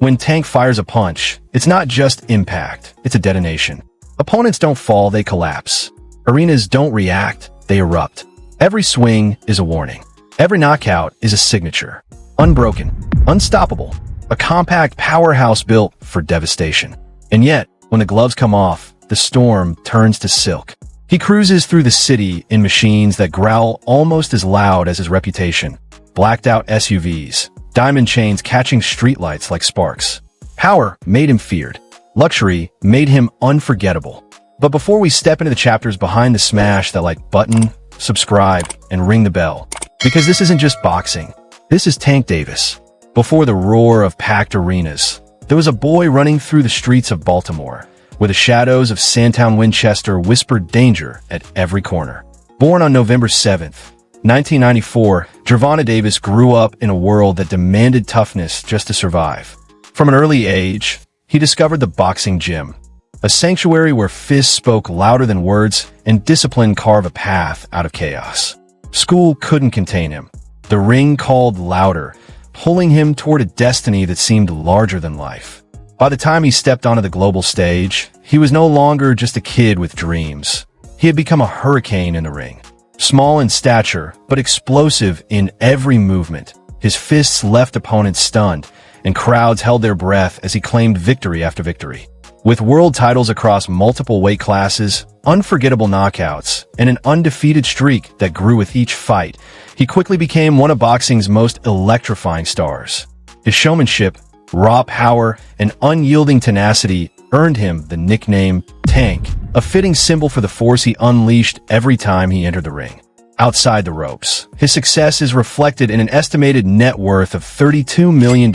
When Tank fires a punch, it's not just impact, it's a detonation. Opponents don't fall, they collapse. Arenas don't react, they erupt. Every swing is a warning. Every knockout is a signature. Unbroken, unstoppable, a compact powerhouse built for devastation. And yet, when the gloves come off, the storm turns to silk. He cruises through the city in machines that growl almost as loud as his reputation. Blacked out SUVs, diamond chains catching streetlights like sparks. Power made him feared. Luxury made him unforgettable. But before we step into the chapters behind the smash that like button, subscribe, and ring the bell. Because this isn't just boxing. This is Tank Davis. Before the roar of packed arenas, there was a boy running through the streets of Baltimore, where the shadows of Sandtown Winchester whispered danger at every corner. Born on November 7th, 1994, Gervonta Davis grew up in a world that demanded toughness just to survive. From an early age, he discovered the boxing gym, a sanctuary where fists spoke louder than words and discipline carved a path out of chaos. School couldn't contain him. The ring called louder, pulling him toward a destiny that seemed larger than life. By the time he stepped onto the global stage, he was no longer just a kid with dreams. He had become a hurricane in the ring. Small in stature, but explosive in every movement. His fists left opponents stunned, and crowds held their breath as he claimed victory after victory. With world titles across multiple weight classes, unforgettable knockouts, and an undefeated streak that grew with each fight, he quickly became one of boxing's most electrifying stars. His showmanship, raw power, and unyielding tenacity earned him the nickname Tank, a fitting symbol for the force he unleashed every time he entered the ring. Outside the ropes, his success is reflected in an estimated net worth of $32 million,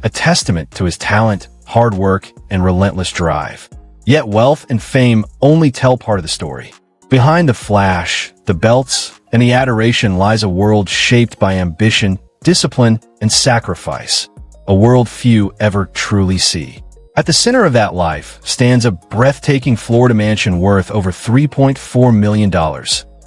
a testament to his talent, hard work, and relentless drive. Yet wealth and fame only tell part of the story. Behind the flash, the belts, and the adoration lies a world shaped by ambition, discipline, and sacrifice. A world few ever truly see. At the center of that life stands a breathtaking Florida mansion worth over $3.4 million,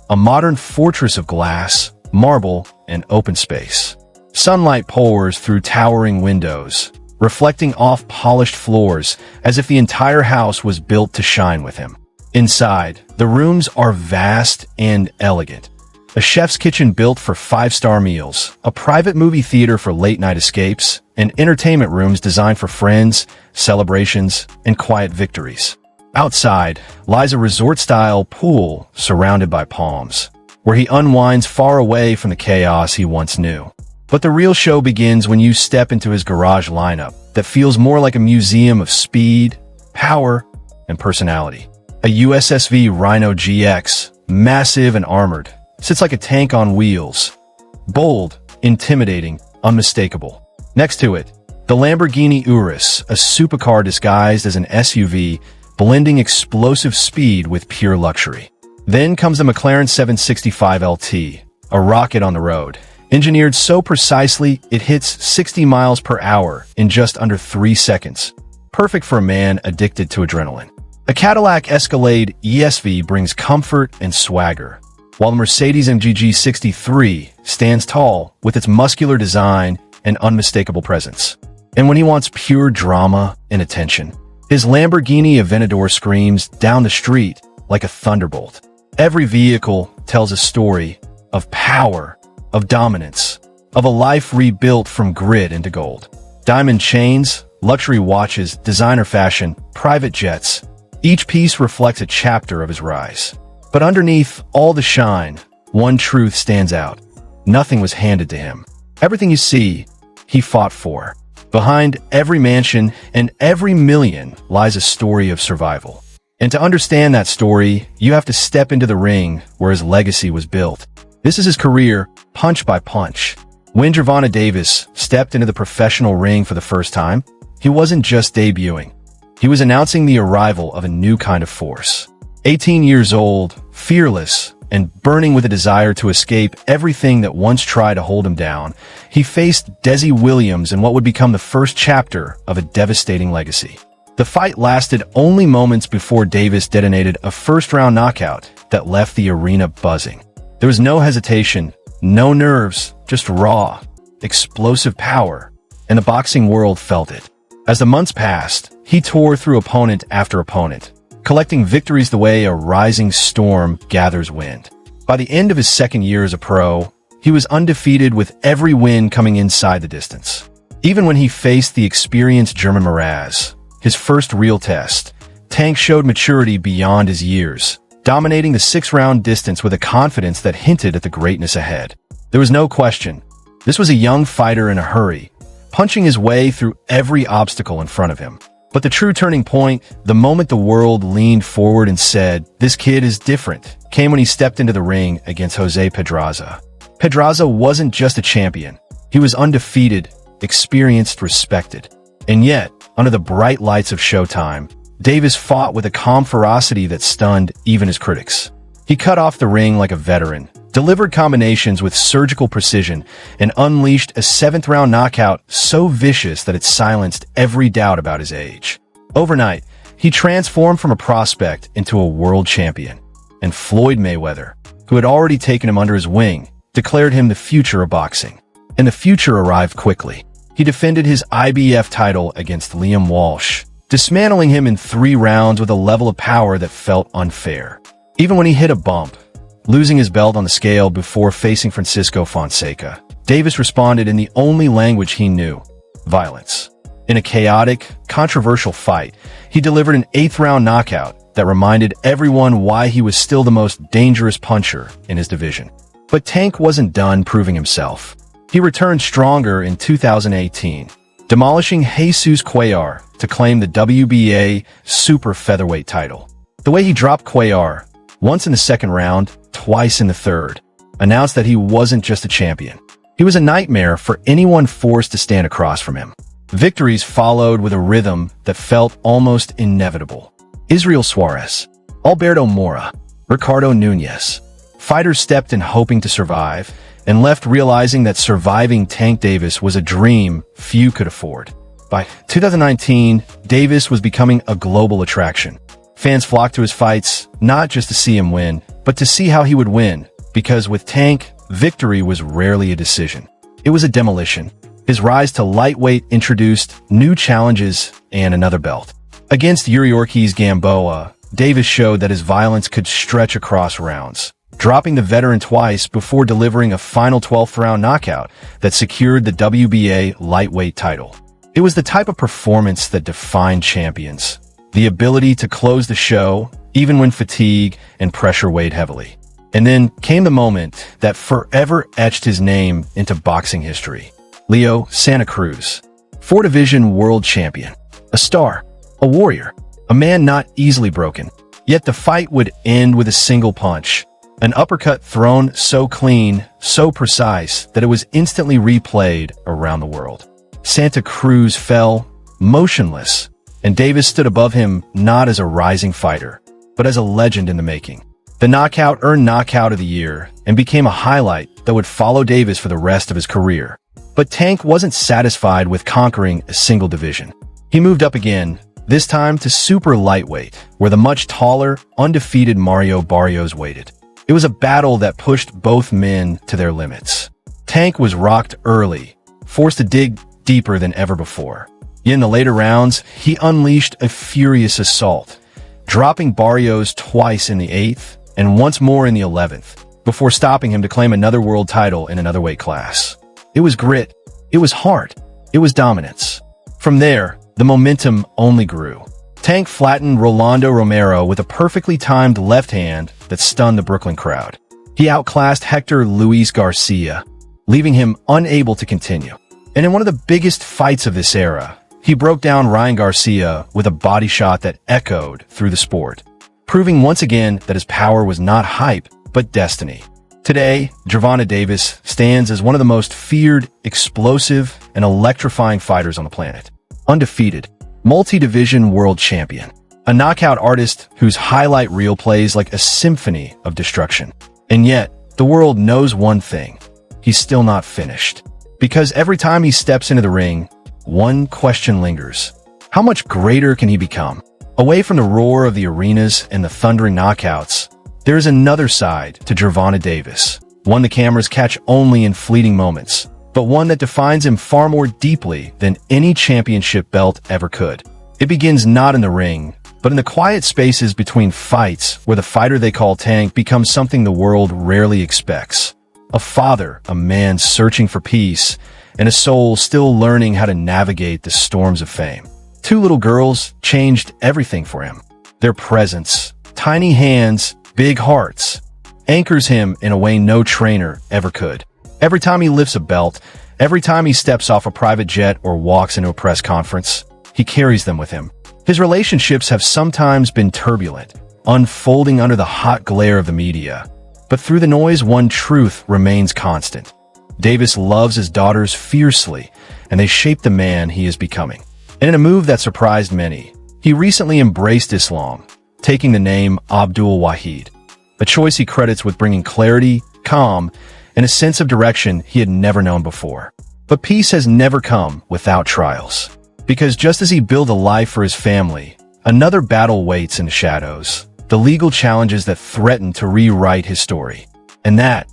a modern fortress of glass, marble, and open space. Sunlight pours through towering windows, reflecting off polished floors as if the entire house was built to shine with him. Inside, the rooms are vast and elegant. A chef's kitchen built for five-star meals, a private movie theater for late-night escapes, and entertainment rooms designed for friends, celebrations, and quiet victories. Outside lies a resort-style pool surrounded by palms, where he unwinds far away from the chaos he once knew. But the real show begins when you step into his garage lineup that feels more like a museum of speed, power, and personality. A USSV Rhino GX, massive and armored, sits like a tank on wheels. Bold, intimidating, unmistakable. Next to it, the Lamborghini Urus, a supercar disguised as an SUV, blending explosive speed with pure luxury. Then comes the McLaren 765 LT, a rocket on the road, engineered so precisely it hits 60 miles per hour in just under 3 seconds. Perfect for a man addicted to adrenaline. A Cadillac Escalade ESV brings comfort and swagger, while the Mercedes-AMG G63 stands tall with its muscular design and unmistakable presence. And when he wants pure drama and attention, his Lamborghini Aventador screams down the street like a thunderbolt. Every vehicle tells a story of power, of dominance, of a life rebuilt from grit into gold. Diamond chains, luxury watches, designer fashion, private jets, each piece reflects a chapter of his rise. But underneath all the shine, one truth stands out. Nothing was handed to him. Everything you see, he fought for. Behind every mansion and every million lies a story of survival. And to understand that story, you have to step into the ring where his legacy was built. This is his career, punch by punch. When Gervonta Davis stepped into the professional ring for the first time, he wasn't just debuting. He was announcing the arrival of a new kind of force. 18 years old, fearless, and burning with a desire to escape everything that once tried to hold him down, he faced Desi Williams in what would become the first chapter of a devastating legacy. The fight lasted only moments before Davis detonated a first-round knockout that left the arena buzzing. There was no hesitation, no nerves, just raw, explosive power. and the boxing world felt it. As the months passed, he tore through opponent after opponent, collecting victories the way a rising storm gathers wind. By the end of his second year as a pro, he was undefeated with every win coming inside the distance. Even when he faced the experienced German Mraz, his first real test, Tank showed maturity beyond his years, dominating the 6-round distance with a confidence that hinted at the greatness ahead. There was no question. This was a young fighter in a hurry, punching his way through every obstacle in front of him. But the true turning point, the moment the world leaned forward and said, "This kid is different," came when he stepped into the ring against Jose Pedraza. Pedraza wasn't just a champion. He was undefeated, experienced, respected. And yet, under the bright lights of Showtime, Davis fought with a calm ferocity that stunned even his critics. He cut off the ring like a veteran, delivered combinations with surgical precision, and unleashed a 7th-round knockout so vicious that it silenced every doubt about his age. Overnight, he transformed from a prospect into a world champion. And Floyd Mayweather, who had already taken him under his wing, declared him the future of boxing. And the future arrived quickly. He defended his IBF title against Liam Walsh, dismantling him in 3 rounds with a level of power that felt unfair. Even when he hit a bump, losing his belt on the scale before facing Francisco Fonseca, Davis responded in the only language he knew: violence. In a chaotic, controversial fight, he delivered an 8th-round knockout that reminded everyone why he was still the most dangerous puncher in his division. But Tank wasn't done proving himself. He returned stronger in 2018, demolishing Jesus Cuellar to claim the WBA super featherweight title. The way he dropped Cuellar, once in the 2nd round, twice in the 3rd, announced that he wasn't just a champion. He was a nightmare for anyone forced to stand across from him. Victories followed with a rhythm that felt almost inevitable. Israel Suarez, Alberto Mora, Ricardo Núñez. Fighters stepped in hoping to survive, and left realizing that surviving Tank Davis was a dream few could afford. By 2019, Davis was becoming a global attraction. Fans flocked to his fights, not just to see him win, but to see how he would win, because with Tank, victory was rarely a decision. It was a demolition. His rise to lightweight introduced new challenges and another belt. Against Yuriorkis Gamboa, Davis showed that his violence could stretch across rounds, dropping the veteran twice before delivering a final 12th-round knockout that secured the WBA lightweight title. It was the type of performance that defined champions, the ability to close the show even when fatigue and pressure weighed heavily. And then came the moment that forever etched his name into boxing history. Leo Santa Cruz, 4-division world champion, a star, a warrior, a man not easily broken. Yet the fight would end with a single punch. An uppercut thrown so clean, so precise, that it was instantly replayed around the world. Santa Cruz fell, motionless, and Davis stood above him not as a rising fighter, but as a legend in the making. The knockout earned Knockout of the Year and became a highlight that would follow Davis for the rest of his career. But Tank wasn't satisfied with conquering a single division. He moved up again, this time to super lightweight, where the much taller, undefeated Mario Barrios waited. It was a battle that pushed both men to their limits. Tank was rocked early, forced to dig deeper than ever before. Yet in the later rounds, he unleashed a furious assault, dropping Barrios twice in the 8th and once more in the 11th, before stopping him to claim another world title in another weight class. It was grit, it was heart, it was dominance. From there, the momentum only grew. Tank flattened Rolando Romero with a perfectly timed left hand that stunned the Brooklyn crowd. He outclassed Hector Luis Garcia, leaving him unable to continue. And in one of the biggest fights of this era, he broke down Ryan Garcia with a body shot that echoed through the sport, proving once again that his power was not hype, but destiny. Today, Gervonta Davis stands as one of the most feared, explosive, and electrifying fighters on the planet. Undefeated, multi-division world champion, a knockout artist whose highlight reel plays like a symphony of destruction. And yet, the world knows one thing: he's still not finished. Because every time he steps into the ring, one question lingers. How much greater can he become? Away from the roar of the arenas and the thundering knockouts, there is another side to Gervonta Davis, one the cameras catch only in fleeting moments, but one that defines him far more deeply than any championship belt ever could. It begins not in the ring, but in the quiet spaces between fights where the fighter they call Tank becomes something the world rarely expects. A father, a man searching for peace, and a soul still learning how to navigate the storms of fame. Two little girls changed everything for him. Their presence, tiny hands, big hearts, anchors him in a way no trainer ever could. Every time he lifts a belt, every time he steps off a private jet or walks into a press conference, he carries them with him. His relationships have sometimes been turbulent, unfolding under the hot glare of the media. But through the noise, one truth remains constant. Davis loves his daughters fiercely, and they shape the man he is becoming. And in a move that surprised many, he recently embraced Islam, taking the name Abdul Wahid, a choice he credits with bringing clarity, calm, and a sense of direction he had never known before. But peace has never come without trials. Because just as he built a life for his family, another battle waits in the shadows, the legal challenges that threaten to rewrite his story. And that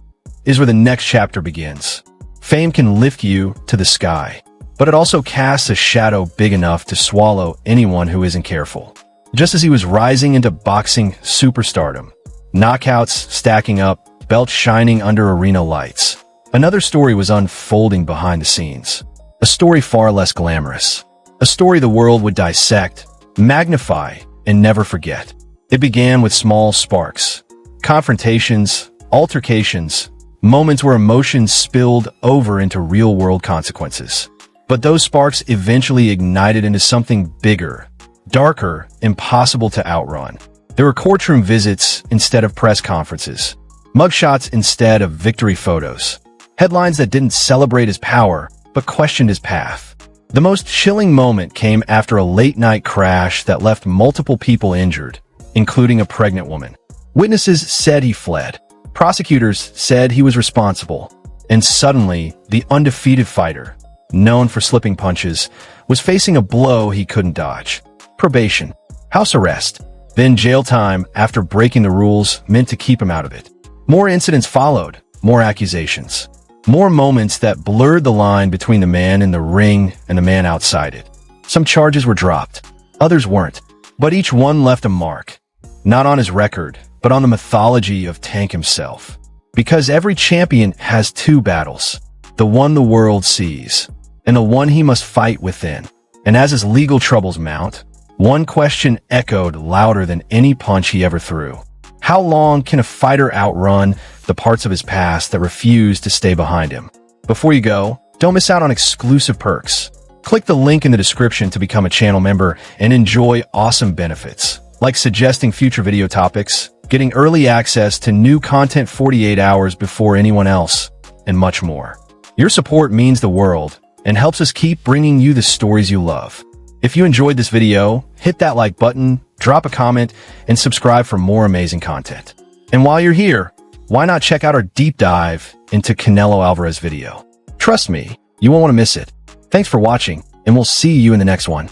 is where the next chapter begins. Fame can lift you to the sky, but it also casts a shadow big enough to swallow anyone who isn't careful. Just as he was rising into boxing superstardom, knockouts stacking up, belts shining under arena lights, another story was unfolding behind the scenes. A story far less glamorous. A story the world would dissect, magnify, and never forget. It began with small sparks, confrontations, altercations, moments where emotions spilled over into real-world consequences. But those sparks eventually ignited into something bigger, darker, impossible to outrun. There were courtroom visits instead of press conferences, mugshots instead of victory photos, headlines that didn't celebrate his power but questioned his path. The most chilling moment came after a late-night crash that left multiple people injured, including a pregnant woman. Witnesses said he fled. Prosecutors said he was responsible. And suddenly, the undefeated fighter, known for slipping punches, was facing a blow he couldn't dodge. Probation, house arrest, then jail time after breaking the rules meant to keep him out of it. More incidents followed, more accusations, more moments that blurred the line between the man in the ring and the man outside it. Some charges were dropped, others weren't, but each one left a mark, not on his record, but on the mythology of Tank himself. Because every champion has two battles, the one the world sees, and the one he must fight within. And as his legal troubles mount, one question echoed louder than any punch he ever threw. How long can a fighter outrun the parts of his past that refuse to stay behind him? Before you go, don't miss out on exclusive perks. Click the link in the description to become a channel member and enjoy awesome benefits, like suggesting future video topics, getting early access to new content 48 hours before anyone else, and much more. Your support means the world and helps us keep bringing you the stories you love. If you enjoyed this video, hit that like button, drop a comment, and subscribe for more amazing content. And while you're here, why not check out our deep dive into Canelo Alvarez video? Trust me, you won't want to miss it. Thanks for watching, and we'll see you in the next one.